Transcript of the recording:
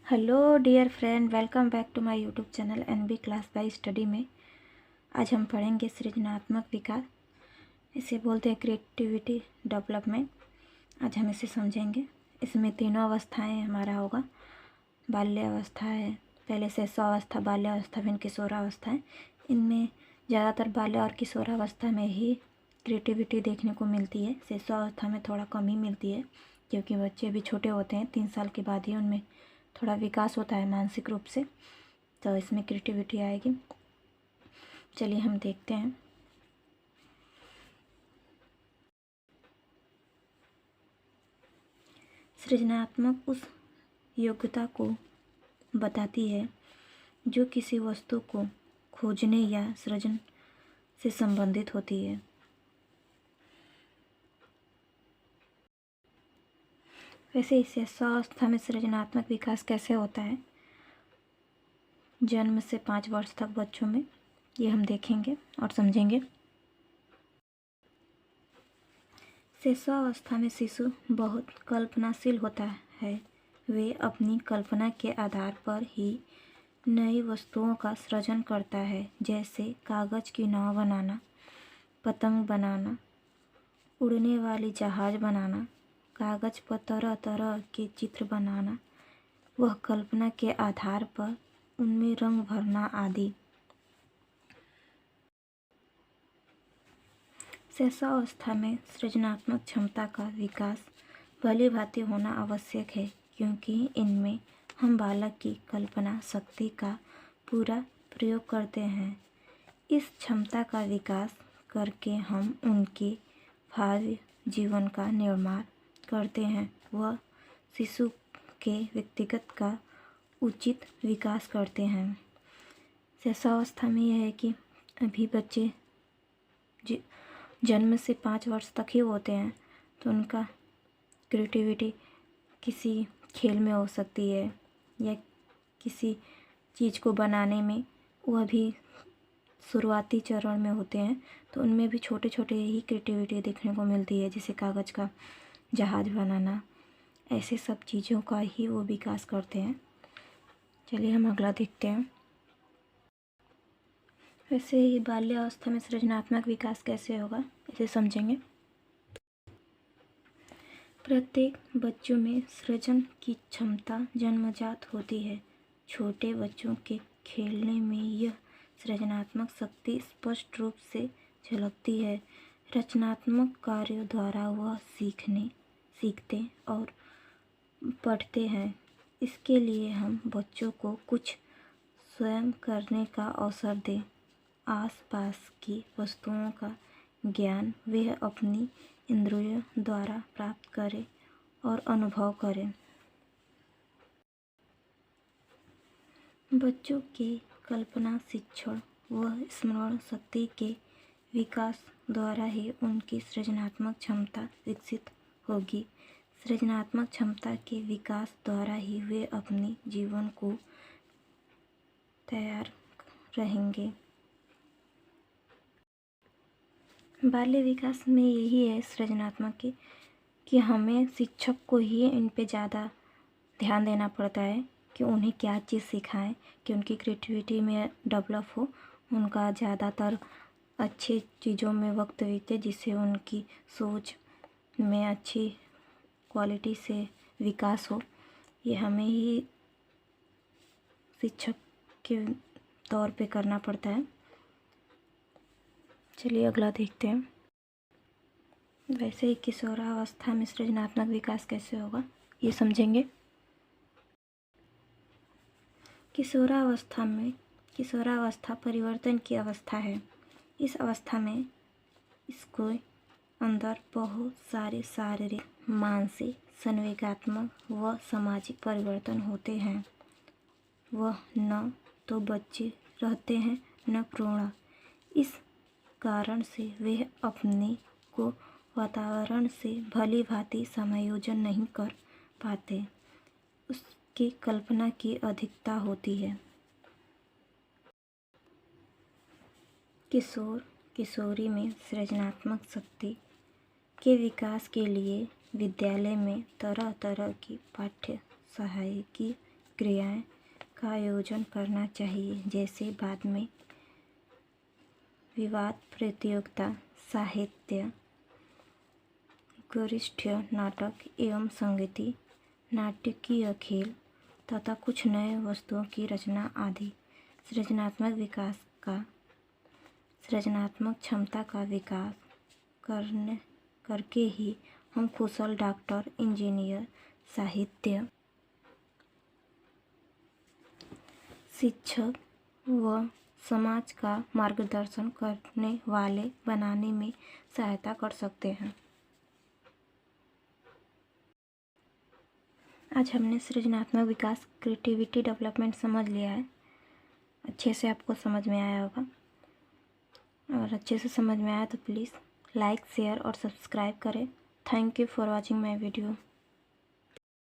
Hello dear friend, welcome back to my YouTube channel NB class by study में। आज हम पढ़ेंगे सृजनात्मक विकास। इसे बोलते हैं क्रिएटिविटी डेवलपमेंट। आज हम इसे समझेंगे। इसमें तीनों अवस्थाएं हमारा होगा। बाल्यावस्था है, पहले शिशुअवस्था, बाल्यावस्था, फिर किशोरावस्था है। इनमें ज़्यादातर बाल्य और किशोरावस्था में ही क्रिएटिविटी देखने को मिलती है। शिशुअवस्था में थोड़ा कम ही मिलती है, क्योंकि बच्चे अभी छोटे होते हैं। 3 साल के बाद ही उनमें थोड़ा विकास होता है मानसिक रूप से, तो इसमें क्रिएटिविटी आएगी। चलिए हम देखते हैं। सृजनात्मक उस योग्यता को बताती है जो किसी वस्तु को खोजने या सृजन से संबंधित होती है। वैसे इस शिशुअवस्था में सृजनात्मक विकास कैसे होता है? जन्म से 5 वर्ष तक बच्चों में, ये हम देखेंगे और समझेंगे। शिशुअवस्था में शिशु बहुत कल्पनाशील होता है। वे अपनी कल्पना के आधार पर ही नई वस्तुओं का सृजन करता है, जैसे कागज की नाव बनाना, पतंग बनाना, उड़ने वाली जहाज बनाना, कागज पर तरह तरह के चित्र बनाना, वह कल्पना के आधार पर उनमें रंग भरना आदि। शिशुअवस्था में सृजनात्मक क्षमता का विकास भली भांति होना आवश्यक है, क्योंकि इनमें हम बालक की कल्पना शक्ति का पूरा प्रयोग करते हैं। इस क्षमता का विकास करके हम उनके भावी जीवन का निर्माण करते हैं। वह शिशु के व्यक्तिगत का उचित विकास करते हैं। शिशुअवस्था में यह है कि अभी बच्चे जन्म से 5 वर्ष तक ही होते हैं, तो उनका क्रिएटिविटी किसी खेल में हो सकती है या किसी चीज़ को बनाने में। वह भी शुरुआती चरण में होते हैं, तो उनमें भी छोटे छोटे ही क्रिएटिविटी देखने को मिलती है, जैसे कागज़ का जहाज बनाना। ऐसे सब चीज़ों का ही वो विकास करते हैं। चलिए हम अगला देखते हैं। वैसे ही बाल्यावस्था में सृजनात्मक विकास कैसे होगा, इसे समझेंगे। प्रत्येक बच्चों में सृजन की क्षमता जन्मजात होती है। छोटे बच्चों के खेलने में यह सृजनात्मक शक्ति स्पष्ट रूप से झलकती है। रचनात्मक कार्यों द्वारा वह सीखते और पढ़ते हैं। इसके लिए हम बच्चों को कुछ स्वयं करने का अवसर दें। आसपास की वस्तुओं का ज्ञान वह अपनी इंद्रियों द्वारा प्राप्त करें और अनुभव करें। बच्चों के कल्पना शिक्षण व स्मरण शक्ति के विकास द्वारा ही उनकी सृजनात्मक क्षमता विकसित होगी। सृजनात्मक क्षमता के विकास द्वारा ही वे अपने जीवन को तैयार रहेंगे। बाल्य विकास में यही है सृजनात्मक की कि हमें शिक्षक को ही इन पे ज़्यादा ध्यान देना पड़ता है कि उन्हें क्या चीज़ सिखाएं कि उनकी क्रिएटिविटी में डेवलप हो, उनका ज़्यादातर अच्छी चीज़ों में वक्त बीते, जिससे उनकी सोच में अच्छी क्वालिटी से विकास हो। ये हमें ही शिक्षक के तौर पे करना पड़ता है। चलिए अगला देखते हैं। वैसे ही किशोरावस्था में सृजनात्मक विकास कैसे होगा, ये समझेंगे। किशोरावस्था परिवर्तन की अवस्था है। इस अवस्था में इसके अंदर बहुत सारे शारीरिक, मानसिक, संवेगात्मक व सामाजिक परिवर्तन होते हैं। वह न तो बच्चे रहते हैं न प्रौढ़। इस कारण से वे अपने को वातावरण से भली भांति समायोजन नहीं कर पाते। उसकी कल्पना की अधिकता होती है। किशोरी में सृजनात्मक शक्ति के विकास के लिए विद्यालय में तरह तरह की पाठ्य सहायकी क्रियाएं का आयोजन करना चाहिए, जैसे बाद में विवाद प्रतियोगिता, साहित्य गोष्ठी, नाटक एवं संगीत, नाटकीय खेल तथा कुछ नए वस्तुओं की रचना आदि। सृजनात्मक विकास का सृजनात्मक क्षमता का विकास करके ही हम कुशल डॉक्टर, इंजीनियर, साहित्य शिक्षक व समाज का मार्गदर्शन करने वाले बनाने में सहायता कर सकते हैं। आज हमने सृजनात्मक विकास, क्रिएटिविटी डेवलपमेंट समझ लिया है। अच्छे से आपको समझ में आया होगा, और अच्छे से समझ में आया तो प्लीज़ लाइक, शेयर और सब्सक्राइब करें। Thank you for watching my video.